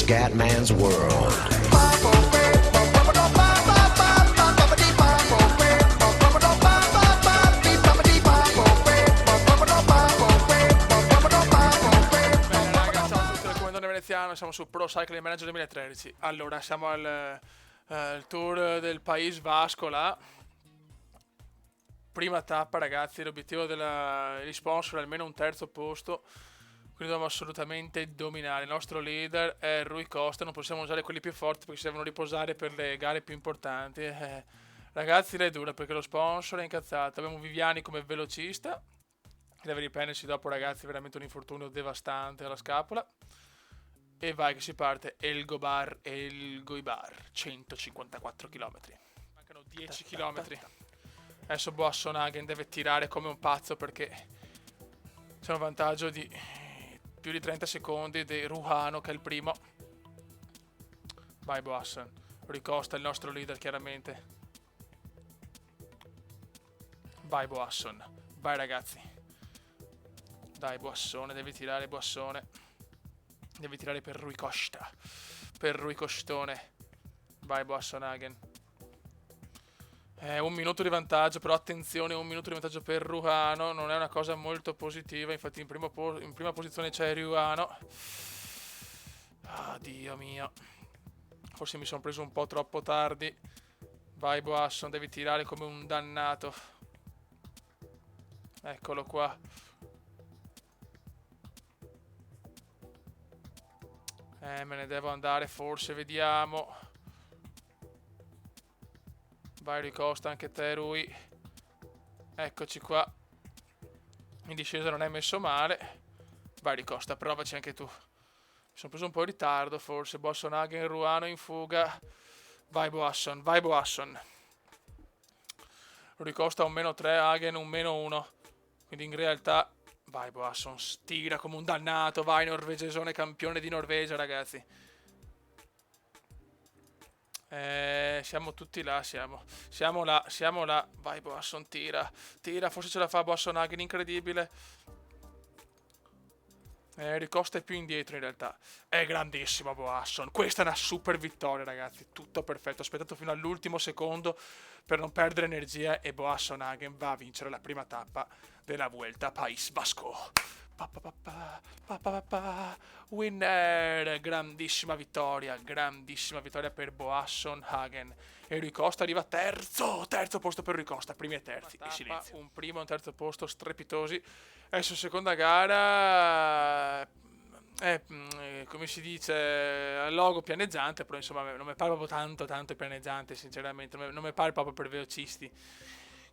Scatman's World. Siamo su Pro Cycling Manager 2013. Allora, siamo al Tour del País Vasco là. Prima tappa, ragazzi, l'obiettivo degli sponsor è almeno un terzo posto, quindi dobbiamo assolutamente dominare. Il nostro leader è Rui Costa, non possiamo usare quelli più forti perché si devono riposare per le gare più importanti. Ragazzi, è dura perché lo sponsor è incazzato. Abbiamo Viviani come velocista, che deve riprendersi dopo, ragazzi, veramente un infortunio devastante alla scapola. E vai che si parte El Goibar, 154 km. Mancano 10 km. Adesso Boasson-Hagen deve tirare come un pazzo perché c'è un vantaggio di più di 30 secondi di Ruhano che è il primo. Vai Boasson. Ricosta il nostro leader chiaramente. Vai Boasson. Vai ragazzi. Dai Boassone, devi tirare Boassone. Devi tirare per Rui Costa. Per Rui Costone. Vai Boasson-Hagen. Un minuto di vantaggio, però attenzione, un minuto di vantaggio per Ruhano. Non è una cosa molto positiva. Infatti in prima posizione c'è Ruhano. Ah, Dio mio. Forse mi sono preso un po' troppo tardi. Vai Boasson, devi tirare come un dannato. Eccolo qua. Me ne devo andare, forse, vediamo. Vai Ricosta, anche te Rui. Eccoci qua. In discesa non è messo male. Vai Ricosta, provaci anche tu. Mi sono preso un po' in ritardo, forse. Boasson-Hagen, Ruhano in fuga. Vai Boasson, vai Boasson. Ricosta un -3, Hagen un -1. Quindi in realtà... Vai Boasson, tira come un dannato. Vai norvegesone, campione di Norvegia, ragazzi. Siamo tutti là, siamo là. Vai Boasson, tira, forse ce la fa Boasson-Hagen, incredibile. Ricosta è più indietro in realtà. È grandissimo Boasson. Questa è una super vittoria, ragazzi. Tutto perfetto. Ho aspettato fino all'ultimo secondo per non perdere energia e Boasson-Hagen va a vincere la prima tappa della Vuelta País Vasco. Winner! Grandissima vittoria per Boasson-Hagen. E Rui Costa arriva terzo posto per Rui Costa, primi e terzi, e silenzio. Un primo e un terzo posto strepitosi. Adesso seconda gara, come si dice, logo pianeggiante, però insomma non mi pare proprio tanto pianeggiante, sinceramente, non mi pare proprio per velocisti.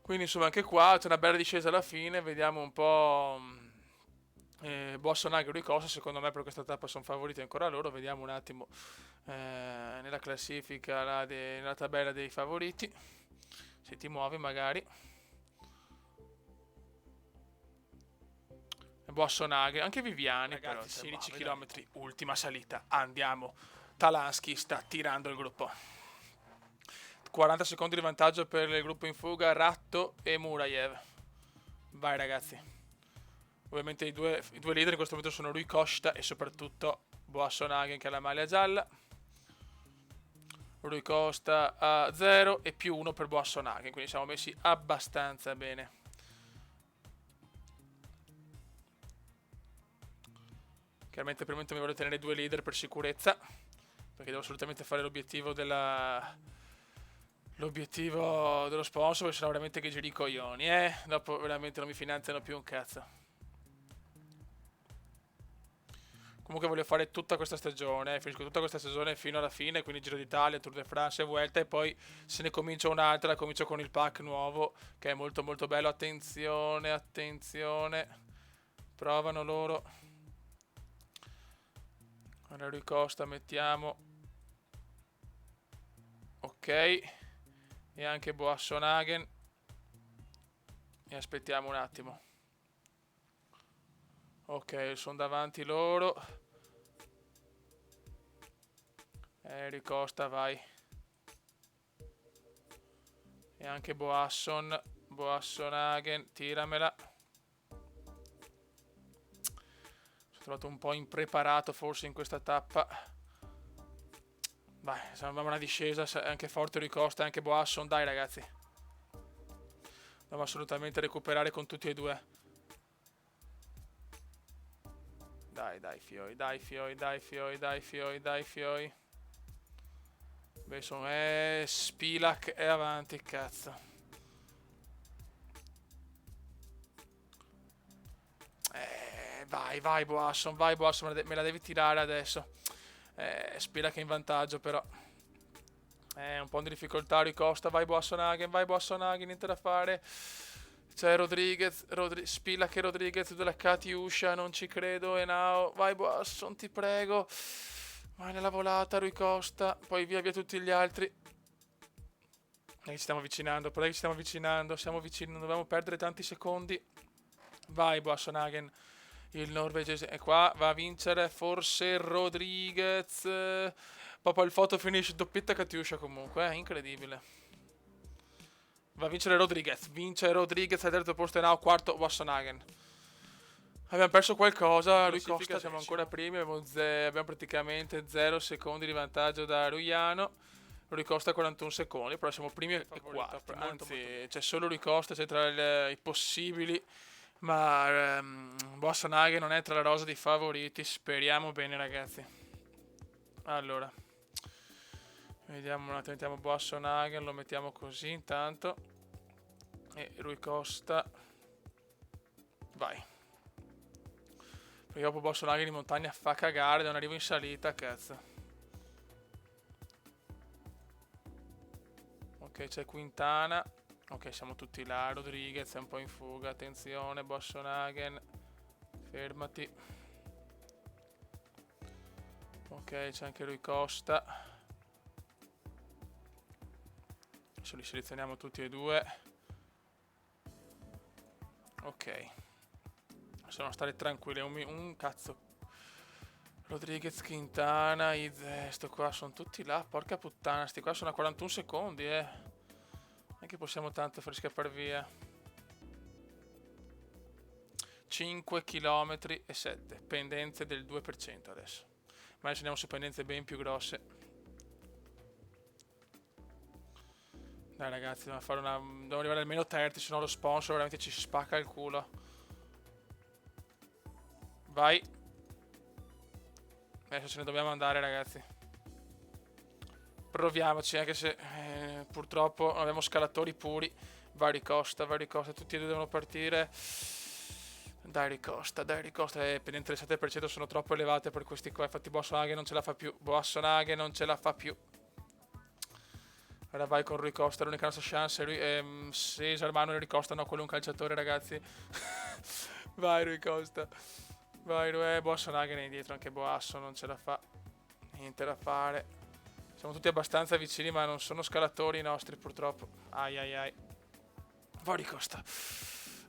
Quindi insomma anche qua c'è una bella discesa alla fine, vediamo un po'. Boasson-Hagen e Rui Costa, secondo me per questa tappa sono favoriti ancora loro. Vediamo un attimo nella classifica, nella tabella dei favoriti, se ti muovi magari. Boasson-Hagen, anche Viviani, ragazzi, 16 km, ultima salita, andiamo. Talansky sta tirando il gruppo. 40 secondi di vantaggio per il gruppo in fuga, Ratto e Murajev. Vai ragazzi. Ovviamente i due leader in questo momento sono Rui Costa e soprattutto Boasson-Hagen che ha la maglia gialla. Rui Costa a 0 e +1 per Boasson-Hagen, quindi siamo messi abbastanza bene. Chiaramente per il momento mi voglio tenere 2 leader per sicurezza, perché devo assolutamente fare l'obiettivo dello sponsor, perché sennò veramente che giri i coglioni, dopo veramente non mi finanziano più un cazzo. Comunque voglio fare tutta questa stagione, finisco tutta questa stagione fino alla fine, quindi Giro d'Italia, Tour de France e Vuelta, e poi se ne comincio un'altra, la comincio con il pack nuovo, che è molto molto bello. Attenzione, provano loro. Allora Rui Costa mettiamo, ok, e anche Boasson-Hagen, e aspettiamo un attimo. Ok, sono davanti loro. Rui Costa, vai. E anche Boasson-Hagen, tiramela. Sono trovato un po' impreparato forse in questa tappa. Vai, abbiamo una discesa, è anche forte Rui Costa, anche Boasson, dai ragazzi. Dobbiamo assolutamente recuperare con tutti e due. Dai, dai, Fioi, dai, Fioi, dai, Fioi, dai, Fioi, dai, Fioi. Besson è Spilak è avanti, cazzo. Vai Boasson, me la devi tirare adesso. Spilak è in vantaggio però. Un po' di difficoltà Ricosta, vai Boasson, niente da fare. C'è Rodriguez, Spilak e Rodriguez della Katiuscia, non ci credo, e now, vai Boasson, ti prego. Vai nella volata, Rui Costa, poi via tutti gli altri. Ci stiamo avvicinando, siamo vicini, non dobbiamo perdere tanti secondi. Vai Boasson, il norvegese è qua, va a vincere forse Rodriguez. Proprio il photo finish doppietta Katiuscia comunque, incredibile. Va a vincere Rodriguez, al terzo posto e now quarto Boasson. Abbiamo perso qualcosa, Rui Costa siamo ancora primi, abbiamo praticamente 0 secondi di vantaggio da Ruiano. Rui Costa 41 secondi, però siamo primi e quarti, anzi c'è solo Rui Costa, c'è tra i possibili, ma Boasson non è tra la rosa dei favoriti, speriamo bene ragazzi. Allora, vediamo un attimo, mettiamo Boasson, lo mettiamo così intanto, e Rui Costa, vai. Perché dopo Boasson di montagna fa cagare da un arrivo in salita, cazzo. Ok, c'è Quintana. Ok, siamo tutti là. Rodriguez è un po' in fuga. Attenzione, Boasson, fermati. Ok, c'è anche Rui Costa. Adesso li selezioniamo tutti e due. Ok. Sono stare tranquilli. Un cazzo. Rodriguez, Quintana, sto qua sono tutti là, porca puttana, sti qua sono a 41 secondi, Non è che possiamo tanto far scappare via. 5 km e 7, pendenze del 2% adesso. Ma adesso andiamo su pendenze ben più grosse. Dai ragazzi, dobbiamo arrivare almeno terzi, se no lo sponsor veramente ci spacca il culo. Vai. Adesso ce ne dobbiamo andare ragazzi. Proviamoci, anche se purtroppo non abbiamo scalatori puri. Vai Ricosta, tutti e due devono partire. Dai Ricosta, pendenze del 7% sono troppo elevate per questi qua. Infatti Boasson non ce la fa più. Ora vai con Rui Costa, l'unica nostra chance. Cesar Manuel Rui Costa, no, quello è un calciatore ragazzi. Vai Rui Costa. Vai Boasson è indietro, anche Boasson non ce la fa. Niente da fare. Siamo tutti abbastanza vicini, ma non sono scalatori i nostri purtroppo. Ai. Vai Costa.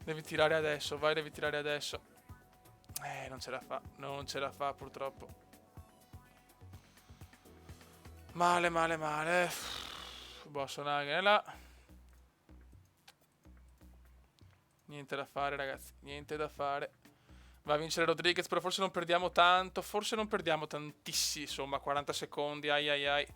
Devi tirare adesso, devi tirare adesso. Non ce la fa purtroppo. Male. Boasson è là. Niente da fare ragazzi, niente da fare. Va a vincere Rodriguez, però forse non perdiamo tanto. Forse non perdiamo tantissimi, insomma, 40 secondi, ai.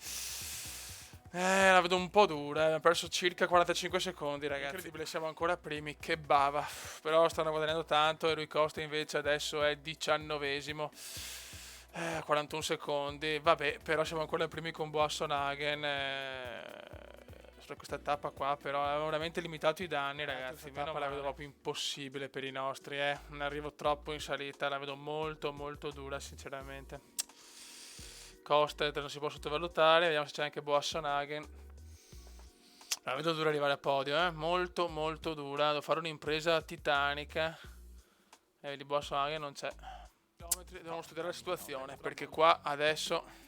La vedo un po' dura, abbiamo perso circa 45 secondi, ragazzi. Incredibile, siamo ancora primi, che bava. Però stanno guadagnando tanto e Rui Costa invece adesso è 19esimo. 41 secondi, vabbè, però siamo ancora primi con Boasson. Questa tappa qua però avevamo veramente limitato i danni ragazzi, meno la vedo proprio impossibile per i nostri, non arrivo troppo in salita, la vedo molto dura sinceramente. Costa non si può sottovalutare, vediamo se c'è anche Boasson. La vedo dura arrivare a podio, molto dura, devo fare un'impresa titanica e di Boasson non c'è. Dobbiamo studiare la situazione perché qua adesso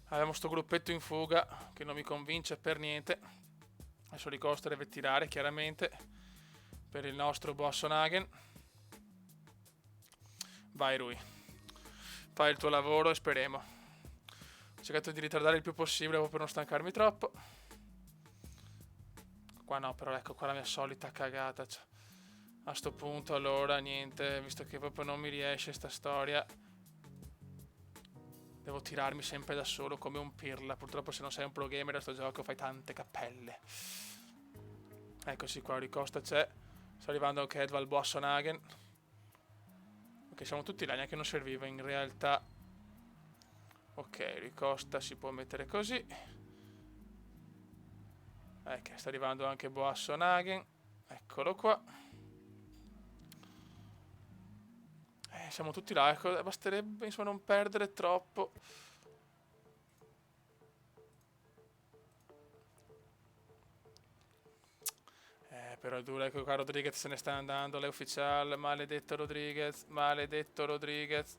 abbiamo sto gruppetto in fuga che non mi convince per niente. Adesso Rui Costa deve tirare chiaramente per il nostro Boasson. Vai Rui, fai il tuo lavoro e speriamo. Ho cercato di ritardare il più possibile per non stancarmi troppo. Qua no, però ecco qua la mia solita cagata, cioè. A sto punto allora niente, visto che proprio non mi riesce sta storia. Devo tirarmi sempre da solo come un pirla. Purtroppo se non sei un pro gamer a sto gioco fai tante cappelle. Eccoci qua, Rui Costa c'è. Sta arrivando anche Edvald Boasson-Hagen. Ok, siamo tutti là, neanche non serviva in realtà. Ok, Rui Costa si può mettere così. Ecco, sta arrivando anche Boasson-Hagen. Eccolo qua. Siamo tutti là, ecco, basterebbe insomma non perdere troppo. Però è duro, ecco qua Rodriguez se ne sta andando, l'è ufficiale, maledetto Rodriguez, maledetto Rodriguez.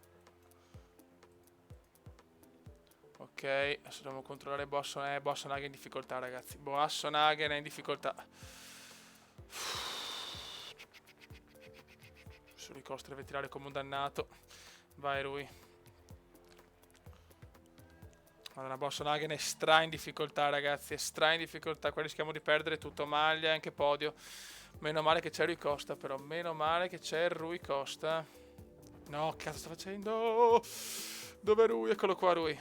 Ok, adesso dobbiamo controllare Boasson-Hagen in difficoltà, ragazzi. Boasson-Hagen è in difficoltà. Su Rui Costa deve tirare come un dannato. Vai Rui. Madonna, Boasson-Hagen è stra in difficoltà, ragazzi. È stra in difficoltà. Qua rischiamo di perdere tutto. Maglia, anche podio. Meno male che c'è Rui Costa, però. Meno male che c'è Rui Costa. No, che cazzo sta facendo? Dov'è Rui? Eccolo qua, Rui.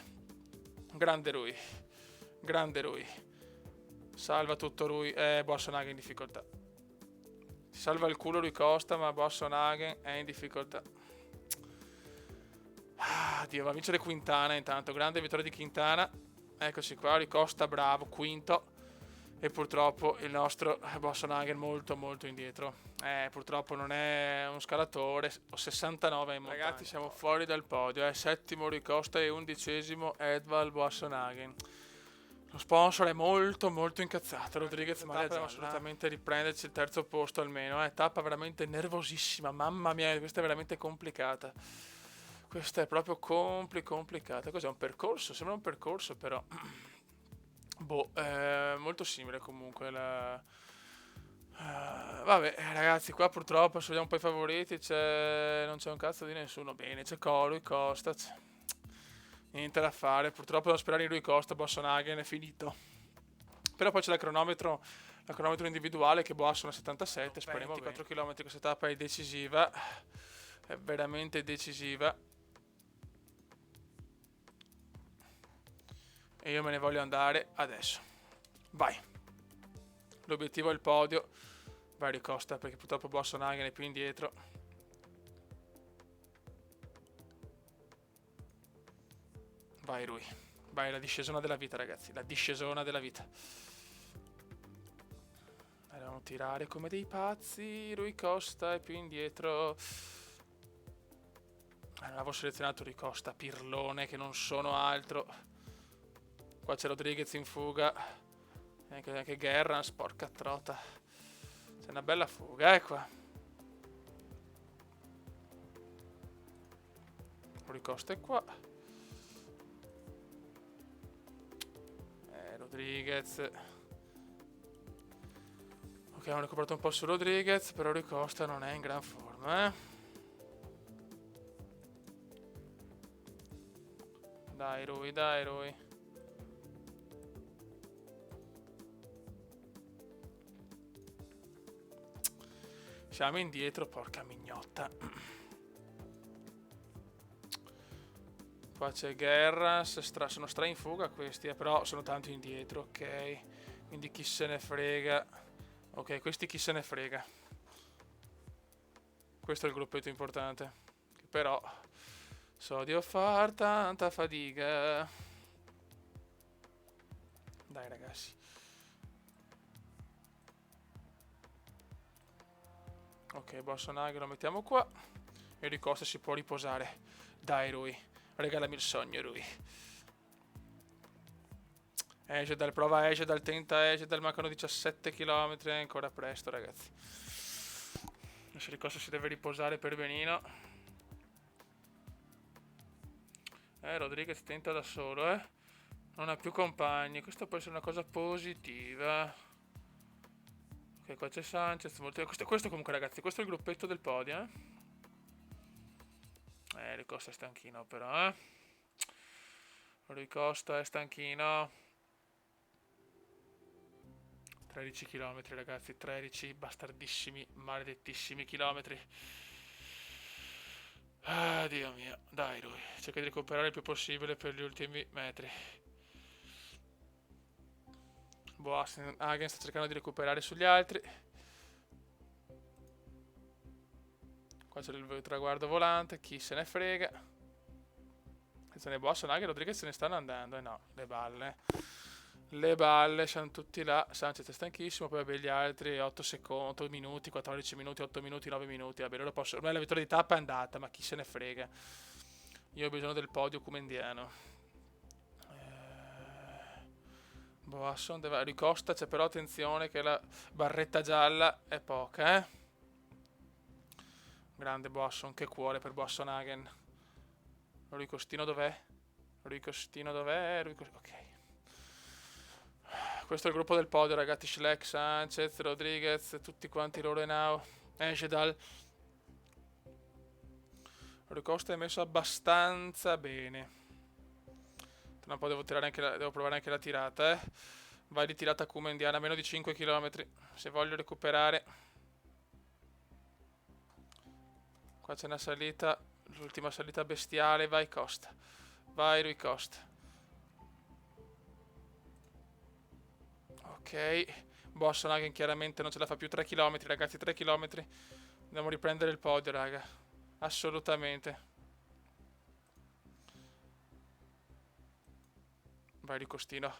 Grande Rui. Grande Rui. Salva tutto Rui. Boasson-Hagen in difficoltà. Si salva il culo Rui Costa, ma Boasson-Hagen è in difficoltà. Ah, Dio, va a vincere Quintana intanto. Grande vittoria di Quintana. Eccoci qua, Rui Costa bravo, quinto. E purtroppo il nostro Boasson-Hagen molto molto indietro. Purtroppo non è uno scalatore. Ho 69 in montagna. Ragazzi, siamo fuori dal podio. Settimo Rui Costa e 11° Edvald Boasson-Hagen. Lo sponsor è molto molto incazzato. Rodriguez magari deve assolutamente riprenderci il terzo posto almeno. Tappa veramente nervosissima. Mamma mia, questa è veramente complicata. Questa è proprio complicata. Cos'è un percorso? Sembra un percorso però. Boh, molto simile comunque vabbè ragazzi, qua purtroppo se vediamo un po' i favoriti non c'è un cazzo di nessuno. Bene, c'è Rui Costa, niente da fare, purtroppo devo sperare in Rui Costa. Boasson-Hagen è finito. Però poi c'è la cronometro individuale che Boasson a 77, speriamo 24 km. Questa tappa è decisiva, è veramente decisiva. E io me ne voglio andare adesso. Vai. L'obiettivo è il podio. Vai Rui Costa, perché purtroppo Boasson-Hagen è più indietro. Vai Rui. Vai, la discesona della vita, ragazzi. La discesona della vita. Dobbiamo tirare come dei pazzi. Rui Costa è più indietro. Non avevo selezionato Rui Costa, pirlone, che non sono altro. Qua c'è Rodriguez in fuga. Anche Gerrans, porca trota. C'è una bella fuga, qua. Rui Costa è qua. Rodriguez. Ok, hanno recuperato un po' su Rodriguez, però Rui Costa non è in gran forma, Dai Rui. Siamo indietro, porca mignotta. Qua c'è Gerrans, sono stra in fuga questi, però sono tanto indietro, ok. Quindi chi se ne frega. Ok, questi chi se ne frega. Questo è il gruppetto importante. Che però so di far tanta fatica. Dai ragazzi. Ok, Boasson-Hagen lo mettiamo qua. E Rui Costa si può riposare. Dai Rui, regalami il sogno Rui. Tenta Egedal, mancano 17 km, è ancora presto ragazzi. Adesso Rui Costa si deve riposare per benino. Rodriguez tenta da solo, non ha più compagni, questo può essere una cosa positiva. Ok, qua c'è Sanchez. Questo comunque ragazzi, questo è il gruppetto del podio, Rui Costa è stanchino però, Rui Costa è stanchino. 13 km ragazzi, 13 bastardissimi, maledettissimi chilometri. Ah, Dio mio, dai lui, cerca di recuperare il più possibile per gli ultimi metri. Hagen sta cercando di recuperare sugli altri. Qua c'è il traguardo volante, chi se ne frega. Attenzione, Boasson, Hagen e Rodriguez se ne stanno andando. No, le balle. Le balle, siamo tutti là. Sanchez è stanchissimo, poi vabbè gli altri 8 secondi, 8 minuti, 14 minuti, 8 minuti, 9 minuti. Vabbè, loro possono. Ormai la vittoria di tappa è andata, ma chi se ne frega. Io ho bisogno del podio comendiano. Boasson deve ricosta, c'è però attenzione che la barretta gialla è poca, eh. Grande Boasson, che cuore per Boasson Hagen. Rui Costino dov'è? Rui Costino dov'è? Ok. Questo è il gruppo del podio, ragazzi. Schleck, Sanchez, Rodriguez, tutti quanti loro in now. Engedal. Rui Costa è messo abbastanza bene. Tra un po' devo provare anche la tirata, eh. Vai di tirata Kuma indiana, meno di 5 km. Se voglio recuperare. Qua c'è una salita, l'ultima salita bestiale. Vai Costa. Vai Rui Costa. Ok. Boasson Hagen chiaramente non ce la fa più. 3 km, ragazzi, 3 km. Dobbiamo riprendere il podio, raga. Assolutamente. Vai Ricostino.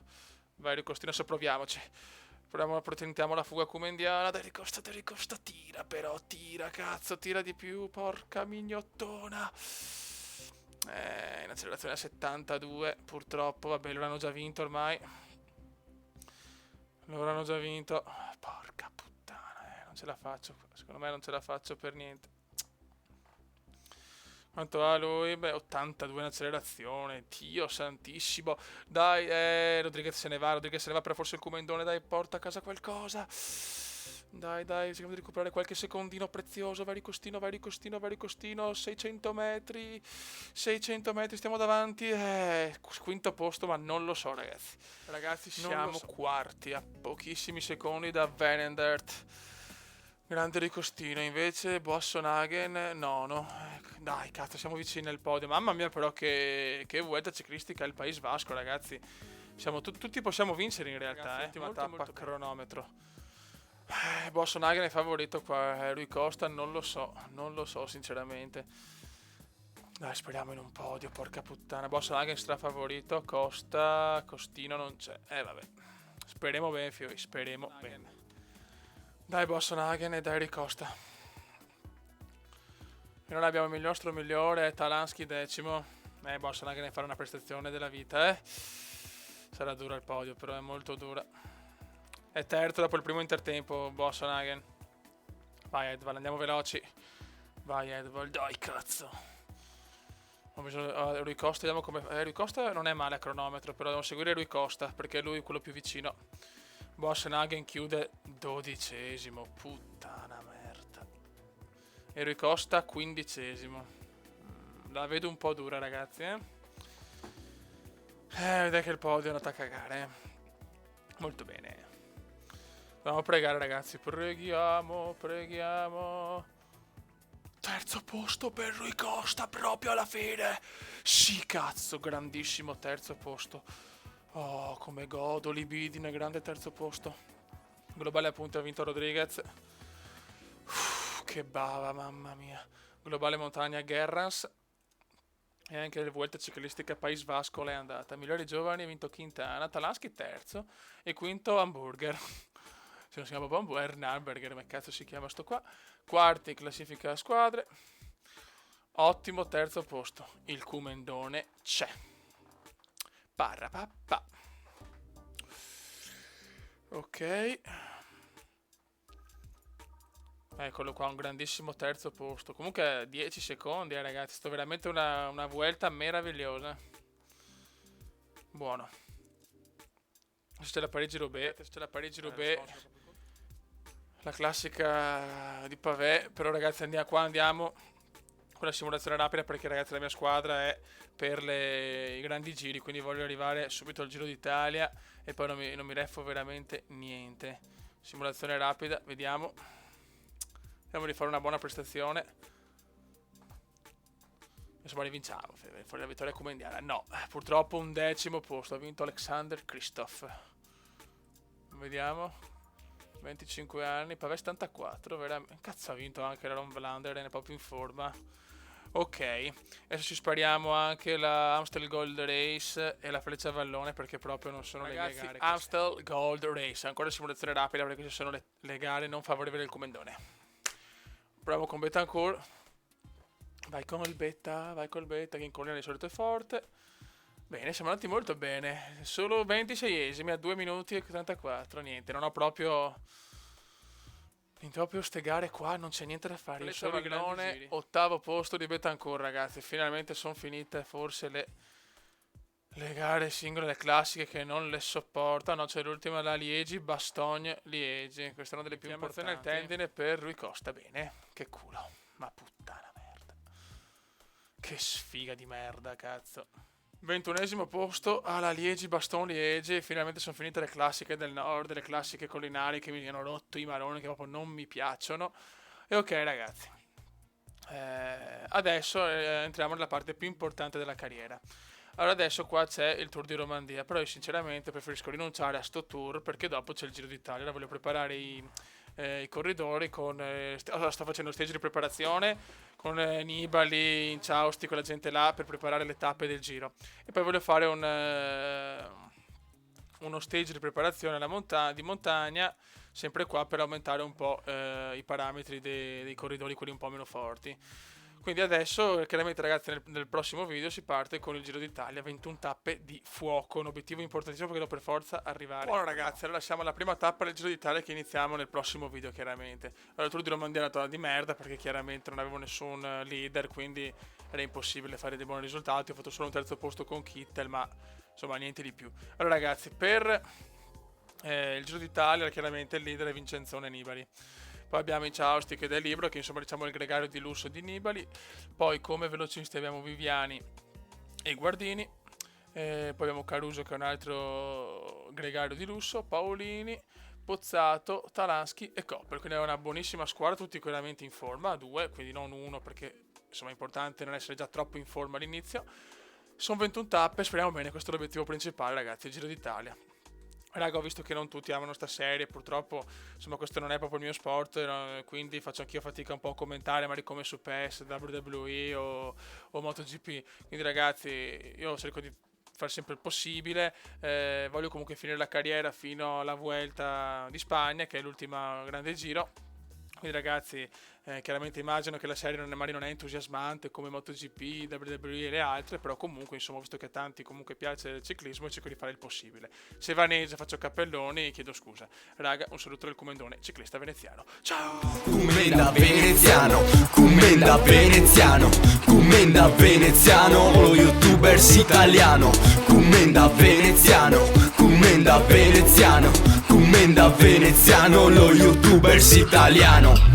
Vai Ricostino, se proviamoci. Tentiamo la fuga comendiana. Dai Ricosta, tira però, tira, cazzo, tira di più, porca mignottona. In accelerazione a 72, purtroppo, vabbè, loro hanno già vinto ormai. Loro hanno già vinto. Porca puttana, non ce la faccio. Secondo me non ce la faccio per niente. Quanto ha lui? Beh, 82 in accelerazione. Dio santissimo. Dai, Rodriguez se ne va. Rodriguez se ne va, però forse il Comendone, dai, porta a casa qualcosa. Dai, cerchiamo di recuperare qualche secondino prezioso. Vai Ricostino, vai Ricostino, vai Ricostino. 600 metri. 600 metri, stiamo davanti. Quinto posto, ma non lo so, ragazzi. Ragazzi, siamo quarti, a pochissimi secondi da Vanendert. Grande Ricostino, invece Boasson Hagen, nono. Dai, cazzo, siamo vicini al podio. Mamma mia, però, che vuelta ciclistica il País Vasco, ragazzi. Tutti possiamo vincere in realtà, ragazzi, ultima tappa, molto cronometro. Boasson Hagen è favorito qua, Rui Costa non lo so sinceramente. Dai, speriamo in un podio, porca puttana. Boasson Hagen strafavorito, Costino non c'è. Vabbè. Speriamo bene, Fiori, speriamo bene. Dai Boasson Hagen e dai Ricosta. E non abbiamo il nostro migliore, Talansky decimo. Boasson Hagen fare una prestazione della vita, Sarà dura il podio, però è molto dura. È terzo dopo il primo intertempo, Boasson Hagen. Vai Edvald, andiamo veloci. Vai Edvald, dai cazzo. Ho bisogno. Rui Costa, vediamo come. Rui Costa non è male a cronometro, però devo seguire Rui Costa perché lui è quello più vicino. Boasson Hagen chiude 12esimo, puttana merda. E Rui Costa 15esimo. La vedo un po' dura, ragazzi, vedete che il podio è andato a cagare, Molto bene. Dobbiamo pregare, ragazzi, preghiamo. Terzo posto per Rui Costa, proprio alla fine. Sì, cazzo, grandissimo terzo posto. Oh, come godo, Libidine, grande terzo posto. Globale appunto ha vinto Rodriguez. Che bava, mamma mia. Globale montagna Gerrans. E anche le vuolte ciclistiche País Vasco l'è andata. Migliori giovani ha vinto Quintana. Talansky terzo. E quinto Hamburger. Se non si chiama proprio Hamburger, come cazzo si chiama sto qua. Quarti classifica a squadre. Ottimo terzo posto. Il Comendone c'è. Parapapà. Ok. Eccolo qua, un grandissimo terzo posto. Comunque 10 secondi, ragazzi. Sto veramente una vuelta meravigliosa. Buono. C'è la Parigi-Roubaix. La classica di Pavé. Però, ragazzi, qua andiamo con la simulazione rapida perché, ragazzi, la mia squadra è per i grandi giri. Quindi voglio arrivare subito al Giro d'Italia e poi non mi reffo veramente niente. Simulazione rapida, vediamo. Speriamo di fare una buona prestazione. insomma rivinciamo, fuori la vittoria comendiana. No, purtroppo un 10° posto, ha vinto Alexander Kristoff. Vediamo, 25 anni, pavé 74, veramente, cazzo ha vinto anche la Ron Vlaanderen, è proprio in forma. Ok, adesso ci spariamo anche la Amstel Gold Race e la Freccia Vallone, perché proprio non sono le gare. Amstel Gold Race, ancora simulazione rapida perché ci sono le gare non favorevoli al Comendone. Proviamo con Betancourt. Vai col Betta, che in corner di solito è forte. Bene, siamo andati molto bene. Solo 26esimi a 2 minuti e 34. Niente, non ho proprio... proprio ste gare qua non c'è niente da fare. Io sono Vallone, 8° posto di Betancourt, ragazzi. Finalmente sono finite forse le gare singole, le classiche che non le sopporta. No, c'è l'ultima, la Liegi-Bastogne-Liegi. Queste sono delle più importanti. Al tendine per Rui Costa. Bene, che culo. Ma puttana merda. Che sfiga di merda, cazzo. 21esimo posto alla Liegi-Bastogne-Liegi. Finalmente sono finite le classiche del nord, le classiche collinari che mi hanno rotto i maroni, che proprio non mi piacciono. E ok, ragazzi, adesso entriamo nella parte più importante della carriera. Allora adesso qua c'è il Tour di Romandia, però io sinceramente preferisco rinunciare a sto tour perché dopo c'è il Giro d'Italia. Ora voglio preparare i corridori con... sto facendo stage di preparazione con Nibali, Inciausti, con la gente là per preparare le tappe del Giro. E poi voglio fare uno stage di preparazione di montagna, sempre qua per aumentare un po' i parametri dei corridori, quelli un po' meno forti. Quindi adesso, chiaramente ragazzi, nel prossimo video si parte con il Giro d'Italia, 21 tappe di fuoco, un obiettivo importantissimo perché devo per forza arrivare. Buono ragazzi, allora siamo alla prima tappa del Giro d'Italia che iniziamo nel prossimo video, chiaramente. Allora, il Tour di Romandia è una tonda di merda perché chiaramente non avevo nessun leader, quindi era impossibile fare dei buoni risultati. Ho fatto solo un 3° posto con Kittel, ma insomma niente di più. Allora ragazzi, per il Giro d'Italia chiaramente il leader è Vincenzone Nibali. Poi abbiamo Inciausti che è libero, che insomma diciamo il gregario di lusso di Nibali. Poi come velocisti abbiamo Viviani e Guardini. Poi abbiamo Caruso che è un altro gregario di lusso. Paolini, Pozzato, Talansky e Koppel. Quindi è una buonissima squadra, tutti chiaramente in forma, 2, quindi non 1 perché insomma è importante non essere già troppo in forma all'inizio. Sono 21 tappe, speriamo bene, questo è l'obiettivo principale ragazzi, il Giro d'Italia. Raga, ho visto che non tutti amano sta serie, purtroppo, insomma, questo non è proprio il mio sport, quindi faccio anch'io fatica un po' a commentare, magari come su PES, WWE o MotoGP. Quindi ragazzi, io cerco di fare sempre il possibile, voglio comunque finire la carriera fino alla Vuelta di Spagna, che è l'ultima grande giro. Quindi ragazzi, chiaramente immagino che la serie magari non è entusiasmante come MotoGP, WWE e le altre, però comunque insomma, visto che a tanti comunque piace il ciclismo, cerco di fare il possibile. Se vaneggia faccio cappelloni, chiedo scusa. Raga, un saluto del Comendone, ciclista veneziano. Ciao! Commenda veneziano, commenda veneziano, commenda veneziano, lo youtubers italiano. Commenda veneziano, commenda veneziano, commenda veneziano, lo youtubers italiano.